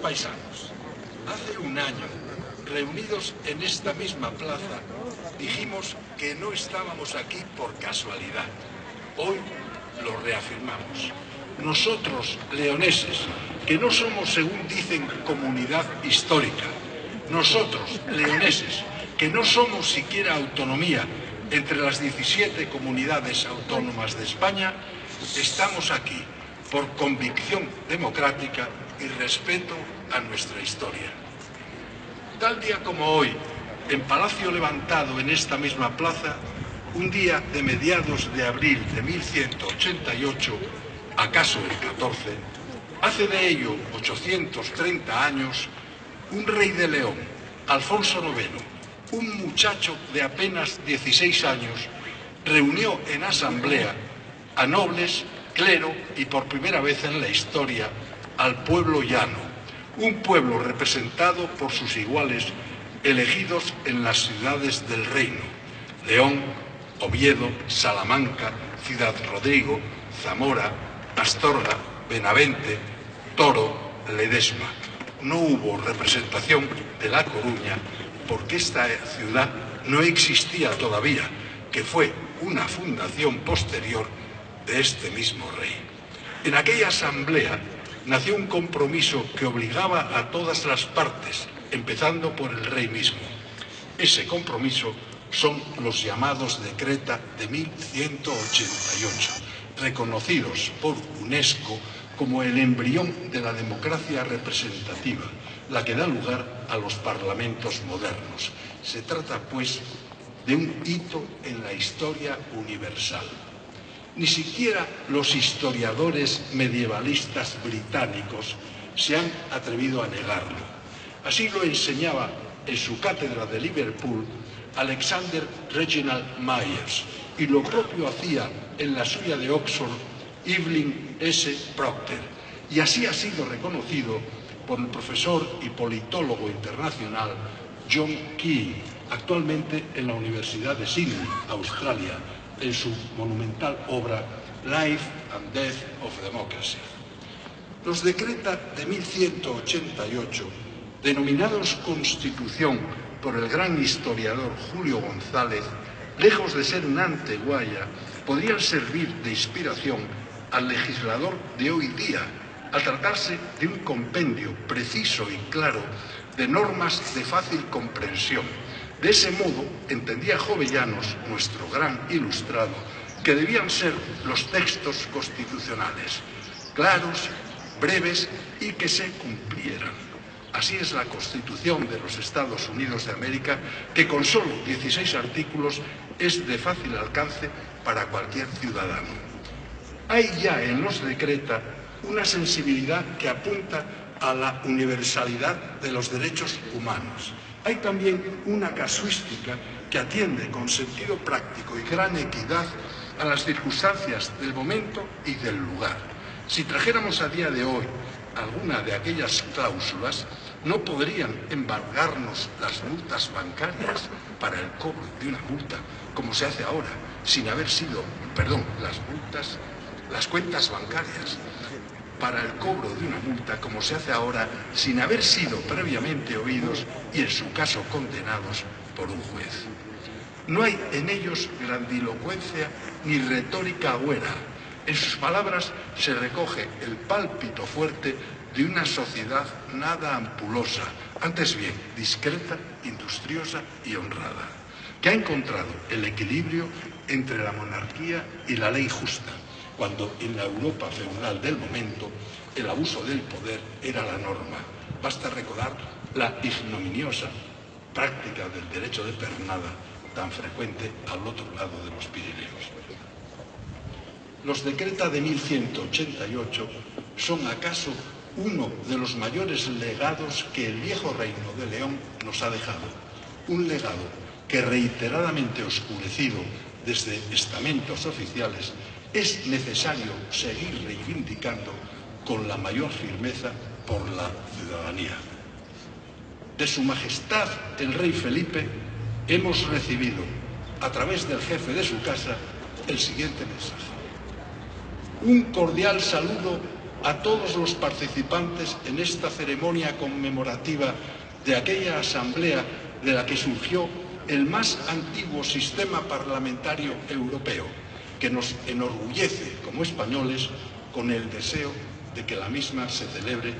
paisanos, hace un año, reunidos en esta misma plaza, dijimos que no estábamos aquí por casualidad. Hoy lo reafirmamos. Nosotros, leoneses, que no somos, según dicen, comunidad histórica, nosotros, leoneses, que no somos siquiera autonomía entre las 17 comunidades autónomas de España, estamos aquí por convicción democrática y respeto a nuestra historia. Tal día como hoy, en Palacio Levantado, en esta misma plaza, un día de mediados de abril de 1188, acaso el 14, hace de ello 830 años, un rey de León, Alfonso IX, un muchacho de apenas 16 años, reunió en asamblea a nobles, clero y por primera vez en la historia al pueblo llano, un pueblo representado por sus iguales elegidos en las ciudades del reino: León, Oviedo, Salamanca, Ciudad Rodrigo, Zamora, Astorga, Benavente, Toro, Ledesma. No hubo representación de La Coruña porque esta ciudad no existía todavía, que fue una fundación posterior de este mismo rey. En aquella asamblea nació un compromiso que obligaba a todas las partes, empezando por el rey mismo. Ese compromiso son los llamados Decreta de 1188, reconocidos por UNESCO como el embrión de la democracia representativa, la que da lugar a los parlamentos modernos. Se trata, pues, de un hito en la historia universal. Ni siquiera los historiadores medievalistas británicos se han atrevido a negarlo. Así lo enseñaba en su cátedra de Liverpool Alexander Reginald Myers, y lo propio hacía en la suya de Oxford Evelyn S. Procter, y así ha sido reconocido por el profesor y politólogo internacional John Keane, actualmente en la Universidad de Sydney, Australia, en su monumental obra Life and Death of Democracy. Los Decreta de 1188, denominados Constitución por el gran historiador Julio González, lejos de ser una antiguaya, podrían servir de inspiración al legislador de hoy día, al tratarse de un compendio preciso y claro de normas de fácil comprensión. De ese modo, entendía Jovellanos, nuestro gran ilustrado, que debían ser los textos constitucionales, claros, breves y que se cumplieran. Así es la Constitución de los Estados Unidos de América, que con solo 16 artículos es de fácil alcance para cualquier ciudadano. Hay ya en los Decreta una sensibilidad que apunta a la universalidad de los derechos humanos. Hay también una casuística que atiende con sentido práctico y gran equidad a las circunstancias del momento y del lugar. Si trajéramos a día de hoy alguna de aquellas cláusulas, no podrían embargarnos las multas bancarias para el cobro de una multa, como se hace ahora, sin haber sido, las cuentas bancarias para el cobro de una multa, como se hace ahora, sin haber sido previamente oídos y, en su caso, condenados por un juez. No hay en ellos grandilocuencia ni retórica agüera. En sus palabras se recoge el pálpito fuerte de una sociedad nada ampulosa, antes bien discreta, industriosa y honrada, que ha encontrado el equilibrio entre la monarquía y la ley justa, cuando en la Europa feudal del momento el abuso del poder era la norma. Basta recordar la ignominiosa práctica del derecho de pernada tan frecuente al otro lado de los Pirineos. Los Decreta de 1188 son acaso uno de los mayores legados que el viejo reino de León nos ha dejado. Un legado que, reiteradamente oscurecido desde estamentos oficiales, es necesario seguir reivindicando con la mayor firmeza por la ciudadanía. De Su Majestad el Rey Felipe hemos recibido, a través del jefe de su casa, el siguiente mensaje. Un cordial saludo a todos los participantes en esta ceremonia conmemorativa de aquella asamblea de la que surgió el más antiguo sistema parlamentario europeo, que nos enorgullece como españoles con el deseo de que la misma se celebre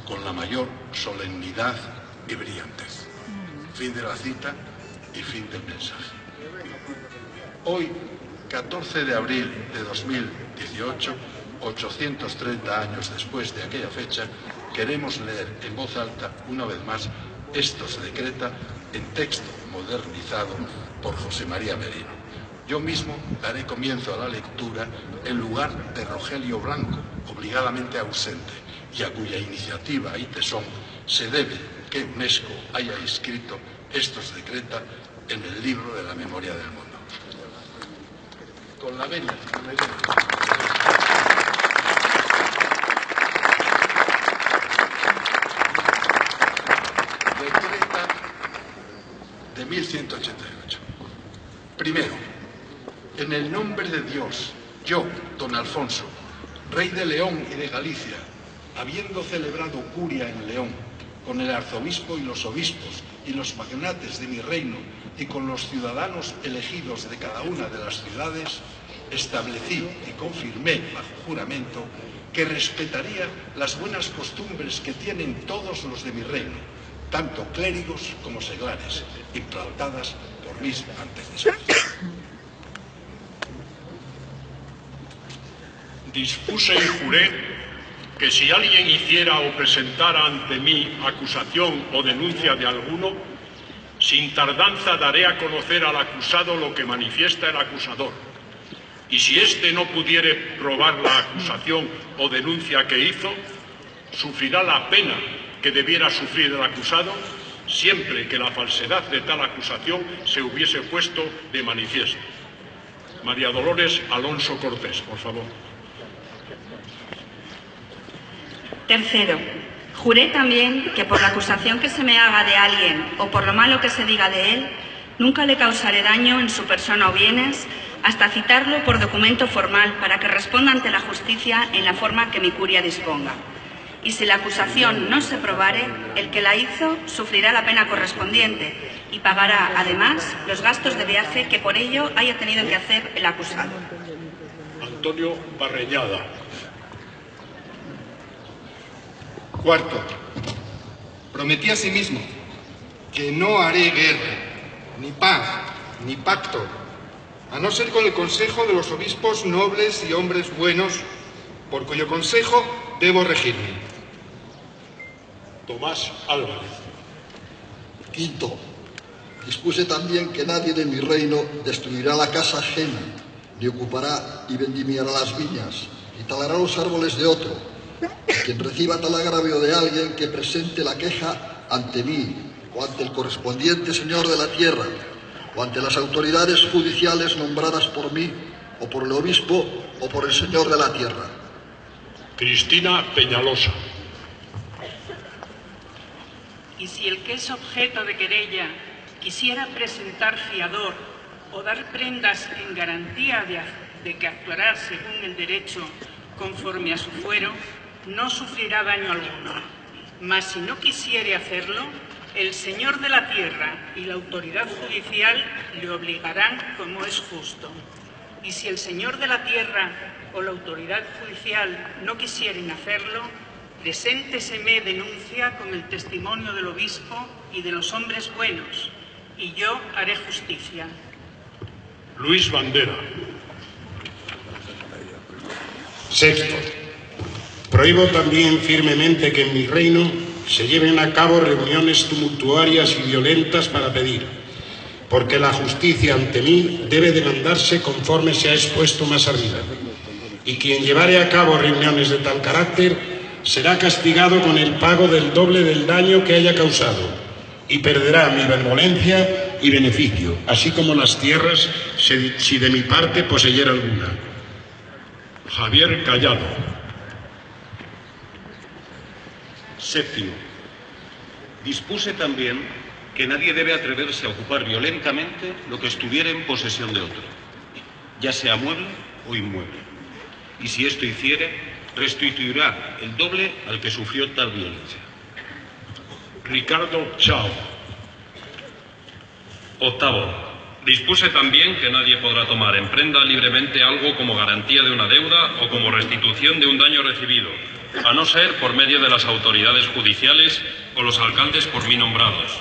con la mayor solemnidad y brillantez. Fin de la cita y fin del mensaje. Hoy, 14 de abril de 2018, 830 años después de aquella fecha, queremos leer en voz alta, una vez más, esto se decreta en texto modernizado por José María Merino. Yo mismo daré comienzo a la lectura en lugar de Rogelio Blanco, obligadamente ausente, y a cuya iniciativa y tesón se debe que UNESCO haya inscrito esto se decreta en el libro de la memoria del mundo. Con la venia, decreta de 1188. Primero, en el nombre de Dios, yo, don Alfonso, rey de León y de Galicia, habiendo celebrado curia en León, con el arzobispo y los obispos y los magnates de mi reino y con los ciudadanos elegidos de cada una de las ciudades, establecí y confirmé bajo juramento que respetaría las buenas costumbres que tienen todos los de mi reino, tanto clérigos como seglares, implantadas por mis antecesores. Dispuse y juré que si alguien hiciera o presentara ante mí acusación o denuncia de alguno, sin tardanza daré a conocer al acusado lo que manifiesta el acusador. Y si éste no pudiere probar la acusación o denuncia que hizo, sufrirá la pena que debiera sufrir el acusado, siempre que la falsedad de tal acusación se hubiese puesto de manifiesto. María Dolores Alonso Cortés, por favor. Tercero, juré también que por la acusación que se me haga de alguien o por lo malo que se diga de él, nunca le causaré daño en su persona o bienes hasta citarlo por documento formal para que responda ante la justicia en la forma que mi curia disponga. Y si la acusación no se probare, el que la hizo sufrirá la pena correspondiente y pagará, además, los gastos de viaje que por ello haya tenido que hacer el acusado. Antonio Barreñada. Cuarto, prometí a sí mismo que no haré guerra, ni paz, ni pacto, a no ser con el consejo de los obispos nobles y hombres buenos, por cuyo consejo debo regirme. Tomás Álvarez. Quinto, dispuse también que nadie de mi reino destruirá la casa ajena, ni ocupará y vendimiará las viñas, ni talará los árboles de otro. Quien reciba tal agravio de alguien que presente la queja ante mí, o ante el correspondiente señor de la tierra, o ante las autoridades judiciales nombradas por mí, o por el obispo, o por el señor de la tierra. Cristina Peñalosa. Y si el que es objeto de querella quisiera presentar fiador o dar prendas en garantía de que actuará según el derecho conforme a su fuero, no sufrirá daño alguno. Mas si no quisiere hacerlo, el señor de la tierra y la autoridad judicial le obligarán como es justo. Y si el señor de la tierra o la autoridad judicial no quisieren hacerlo, presénteseme denuncia con el testimonio del obispo y de los hombres buenos, y yo haré justicia. Luis Bandera. Sexto, prohíbo también firmemente que en mi reino se lleven a cabo reuniones tumultuarias y violentas para pedir, porque la justicia ante mí debe demandarse conforme se ha expuesto más arriba, y quien llevare a cabo reuniones de tal carácter será castigado con el pago del doble del daño que haya causado, y perderá mi benevolencia y beneficio, así como las tierras, si de mi parte poseyera alguna. Javier Callado. Séptimo, dispuse también que nadie debe atreverse a ocupar violentamente lo que estuviera en posesión de otro, ya sea mueble o inmueble, y si esto hiciere, restituirá el doble al que sufrió tal violencia. Ricardo Chao. Octavo. Dispuse también que nadie podrá tomar en prenda libremente algo como garantía de una deuda o como restitución de un daño recibido, a no ser por medio de las autoridades judiciales o los alcaldes por mí nombrados.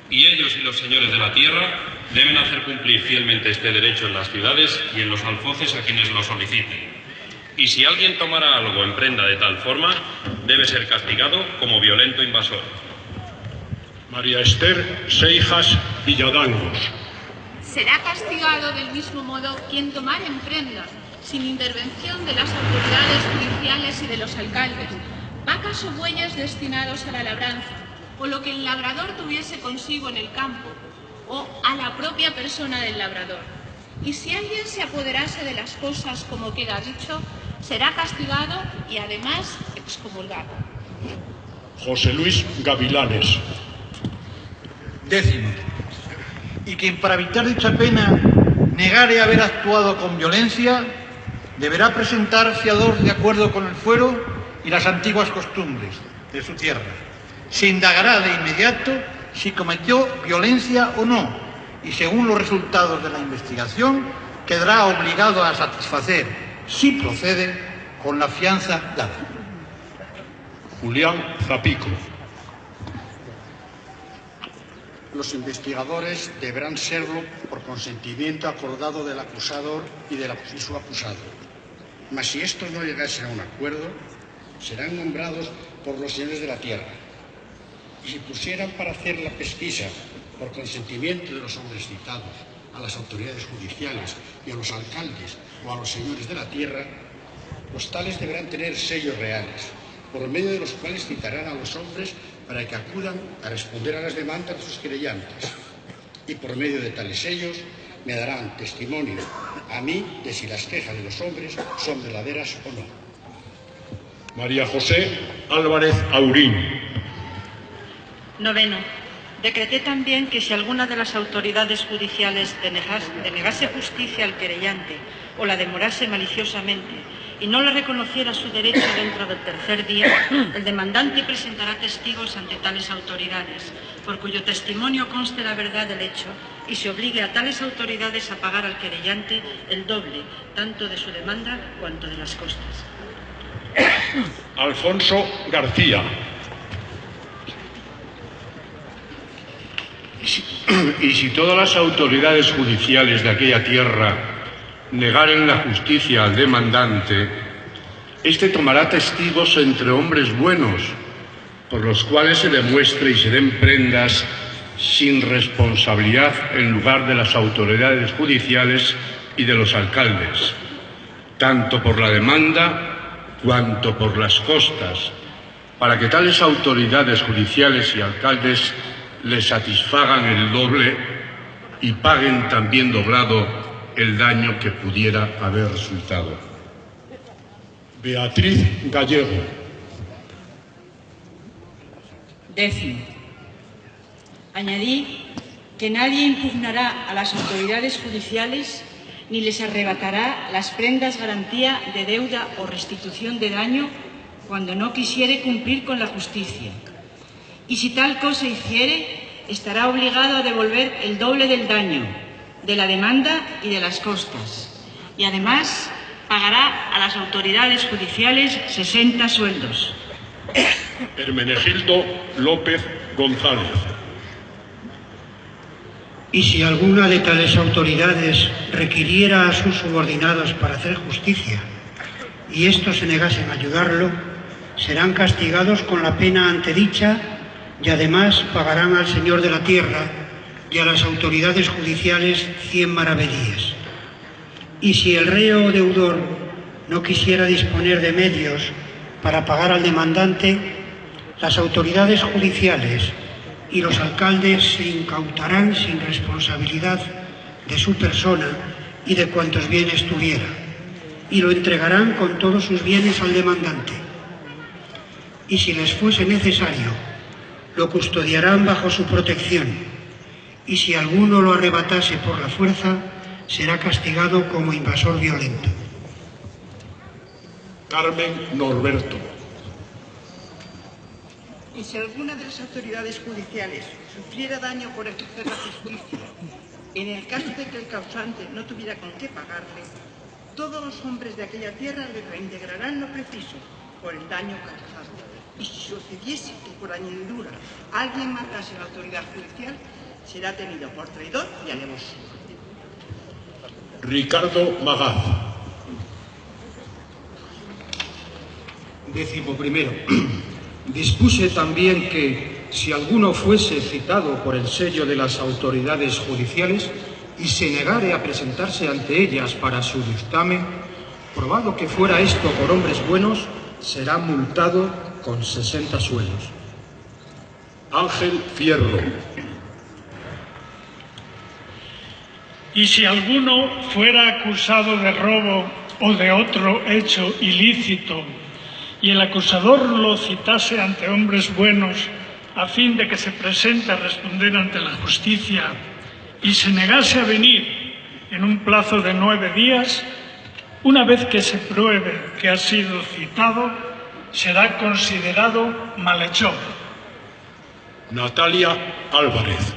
Y ellos y los señores de la tierra deben hacer cumplir fielmente este derecho en las ciudades y en los alfoces a quienes lo soliciten. Y si alguien tomara algo en prenda de tal forma, debe ser castigado como violento invasor. María Esther Seijas Villadangos. Será castigado del mismo modo quien tomare en prenda, sin intervención de las autoridades judiciales y de los alcaldes, vacas o bueyes destinados a la labranza, o lo que el labrador tuviese consigo en el campo, o a la propia persona del labrador. Y si alguien se apoderase de las cosas como queda dicho, será castigado y además excomulgado. José Luis Gavilanes. Décimo. Y quien para evitar dicha pena negare haber actuado con violencia, deberá presentar fiador de acuerdo con el fuero y las antiguas costumbres de su tierra. Se indagará de inmediato si cometió violencia o no, y según los resultados de la investigación, quedará obligado a satisfacer, si procede, con la fianza dada. Julián Zapico. Los investigadores deberán serlo por consentimiento acordado del acusador y su acusado. Mas si esto no llegase a un acuerdo, serán nombrados por los señores de la tierra. Y si pusieran para hacer la pesquisa por consentimiento de los hombres citados a las autoridades judiciales y a los alcaldes o a los señores de la tierra, los tales deberán tener sellos reales, por medio de los cuales citarán a los hombres para que acudan a responder a las demandas de sus querellantes. Y por medio de tales sellos me darán testimonio a mí de si las quejas de los hombres son verdaderas o no. María José Álvarez Aurín. Noveno. Decreté también que si alguna de las autoridades judiciales denegase justicia al querellante o la demorase maliciosamente y no le reconociera su derecho dentro del tercer día, el demandante presentará testigos ante tales autoridades, por cuyo testimonio conste la verdad del hecho y se obligue a tales autoridades a pagar al querellante el doble, tanto de su demanda cuanto de las costas. Alfonso García. Y si todas las autoridades judiciales de aquella tierra negaren la justicia al demandante, éste tomará testigos entre hombres buenos, por los cuales se demuestre y se den prendas sin responsabilidad en lugar de las autoridades judiciales y de los alcaldes, tanto por la demanda cuanto por las costas, para que tales autoridades judiciales y alcaldes le satisfagan el doble y paguen también doblado el daño que pudiera haber resultado. Beatriz Gallego. Décimo. Añadí que nadie impugnará a las autoridades judiciales ni les arrebatará las prendas garantía de deuda o restitución de daño cuando no quisiere cumplir con la justicia. Y si tal cosa hiciere, estará obligado a devolver el doble del daño, de la demanda y de las costas. Y además pagará a las autoridades judiciales 60 sueldos. Hermenegildo López González. Y si alguna de tales autoridades requiriera a sus subordinados para hacer justicia y estos se negasen a ayudarlo, serán castigados con la pena antedicha y además pagarán al señor de la tierra y a las autoridades judiciales 100 maravedíes. Y si el reo o deudor no quisiera disponer de medios para pagar al demandante, las autoridades judiciales y los alcaldes se incautarán sin responsabilidad de su persona y de cuantos bienes tuviera, y lo entregarán con todos sus bienes al demandante. Y si les fuese necesario, lo custodiarán bajo su protección, y si alguno lo arrebatase por la fuerza, será castigado como invasor violento. Carmen Norberto. Y si alguna de las autoridades judiciales sufriera daño por ejercer la justicia, en el caso de que el causante no tuviera con qué pagarle, todos los hombres de aquella tierra le reintegrarán lo preciso por el daño causado. Y si sucediese que por añadidura alguien matase a la autoridad judicial, será tenido por traidor y alevoso. Ricardo Magaz. 11. Dispuse también que, si alguno fuese citado por el sello de las autoridades judiciales y se negare a presentarse ante ellas para su dictamen, probado que fuera esto por hombres buenos, será multado con 60 sueldos. Ángel Fierro. Y si alguno fuera acusado de robo o de otro hecho ilícito, y el acusador lo citase ante hombres buenos a fin de que se presente a responder ante la justicia y se negase a venir en un plazo de 9 días, una vez que se pruebe que ha sido citado, será considerado malhechor. Natalia Álvarez.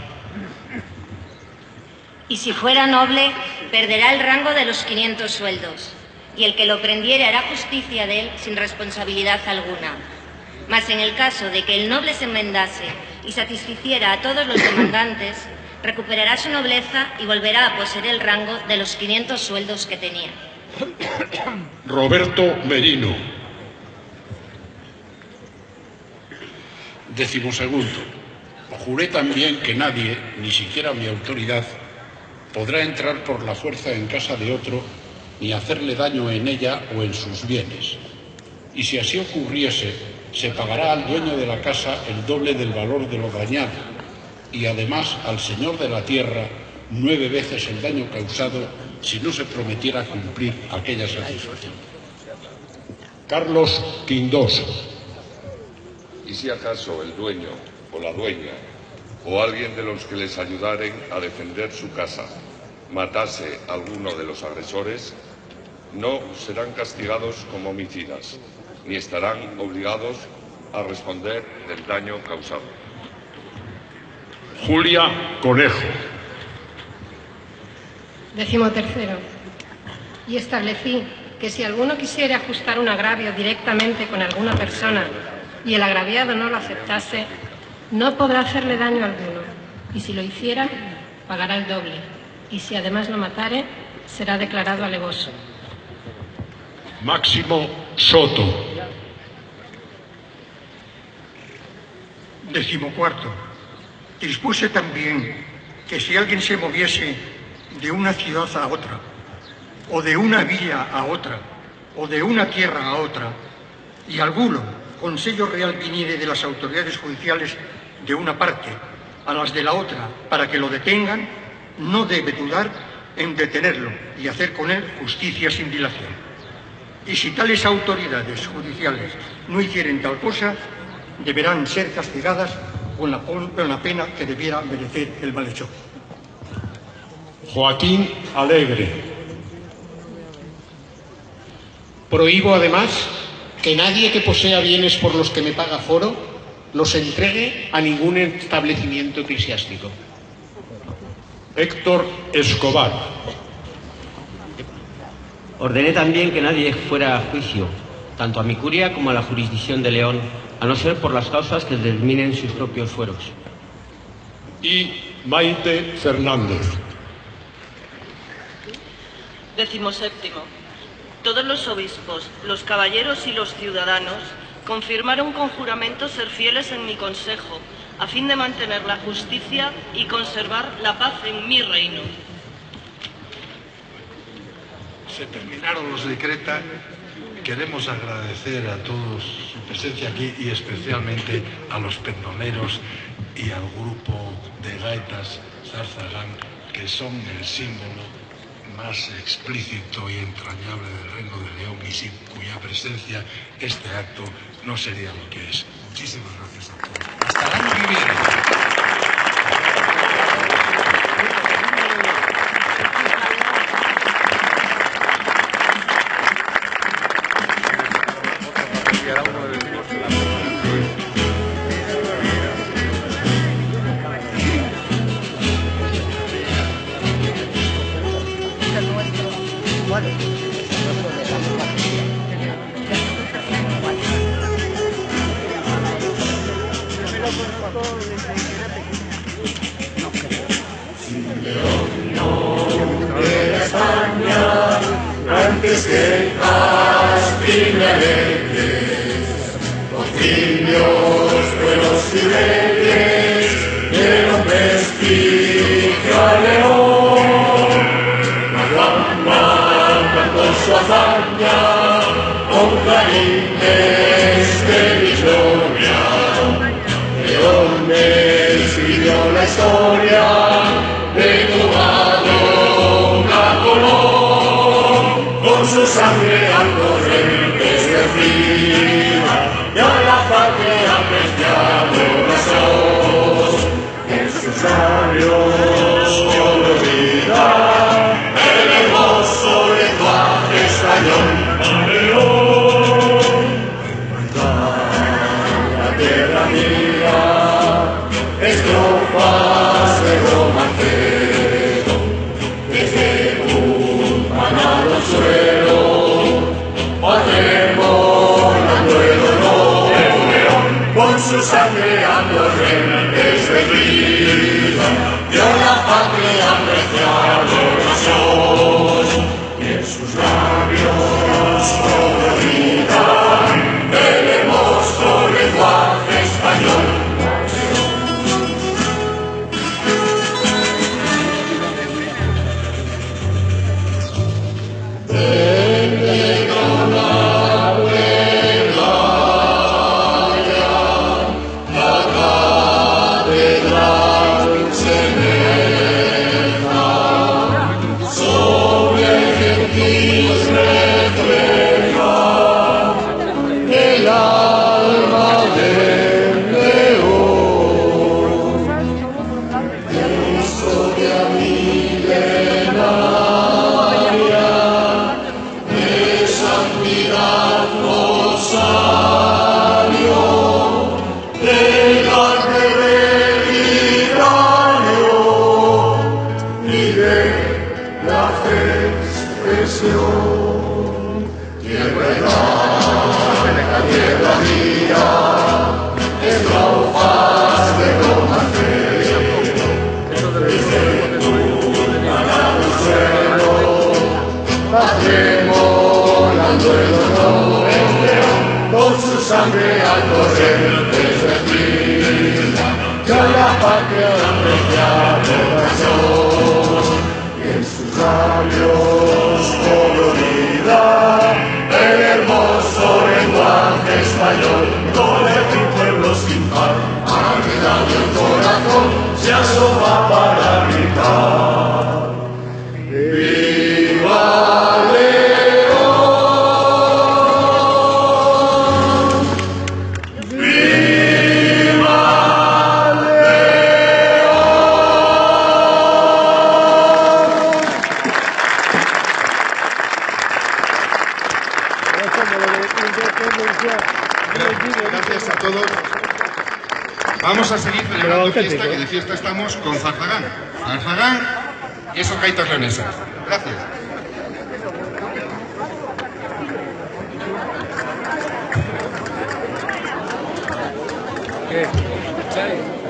Y si fuera noble, perderá el rango de los 500 sueldos. Y el que lo prendiere hará justicia de él sin responsabilidad alguna. Mas en el caso de que el noble se enmendase y satisficiera a todos los demandantes, recuperará su nobleza y volverá a poseer el rango de los 500 sueldos que tenía. Roberto Merino. 12. Juré también que nadie, ni siquiera mi autoridad, podrá entrar por la fuerza en casa de otro ni hacerle daño en ella o en sus bienes. Y si así ocurriese, se pagará al dueño de la casa el doble del valor de lo dañado, y además al señor de la tierra 9 veces el daño causado si no se prometiera cumplir aquella satisfacción. Carlos Quindós. Y si acaso el dueño o la dueña o alguien de los que les ayudaren a defender su casa matase a alguno de los agresores, no serán castigados como homicidas, ni estarán obligados a responder del daño causado. Julia Conejo. 13. Y establecí que si alguno quisiera ajustar un agravio directamente con alguna persona y el agraviado no lo aceptase, no podrá hacerle daño alguno, y si lo hiciera, pagará el doble, y si además lo matare, será declarado alevoso. Máximo Soto. 14. Dispuse también que si alguien se moviese de una ciudad a otra, o de una villa a otra, o de una tierra a otra, y alguno con sello real viniere de las autoridades judiciales de una parte a las de la otra para que lo detengan, no debe dudar en detenerlo y hacer con él justicia sin dilación. Y si tales autoridades judiciales no hicieren tal cosa, deberán ser castigadas con la pena que debiera merecer el malhechor. Joaquín Alegre. Prohíbo además que nadie que posea bienes por los que me paga foro los entregue a ningún establecimiento eclesiástico. Héctor Escobar. Ordené también que nadie fuera a juicio, tanto a mi curia como a la jurisdicción de León, a no ser por las causas que determinen sus propios fueros. Y Maite Fernández. 17. Todos los obispos, los caballeros y los ciudadanos confirmaron con juramento ser fieles en mi consejo, a fin de mantener la justicia y conservar la paz en mi reino. Se terminaron los decreta. Queremos agradecer a todos su presencia aquí y especialmente a los pendoneros y al grupo de gaitas Zarzagán, que son el símbolo más explícito y entrañable del Reino de León y sin cuya presencia este acto no sería lo que es. Muchísimas gracias a todos. Hasta el año que viene. De España, antes que castigaretes, concilios, duelos y reyes, dieron prestigio a León. Juanma cantó su hazaña con clarines de victoria. León escribió la historia de con su sangre al corriente se fría y a la patria apreciado nació. En sus labios colorida el hermoso lenguaje español. León, la tierra mía, estrofas de romancero, desde suelo, patremolando el honor, el león, con su sangre a torrentes de vida, dio la patria apreciado nación, y en sus labios colorida el hermoso lenguaje español. Con su sangre al corrientes de vida, que la patria apreciado nació, y en sus labios colorida el hermoso lenguaje español, con el pueblo sin par, agitado el corazón, se asoma para gritar. ¡Viva! Gracias a todos. Vamos a seguir celebrando fiesta, que de fiesta estamos, con Zarzagán. Zarzagán y esos gaitas leonesas. Gracias. ¿Qué?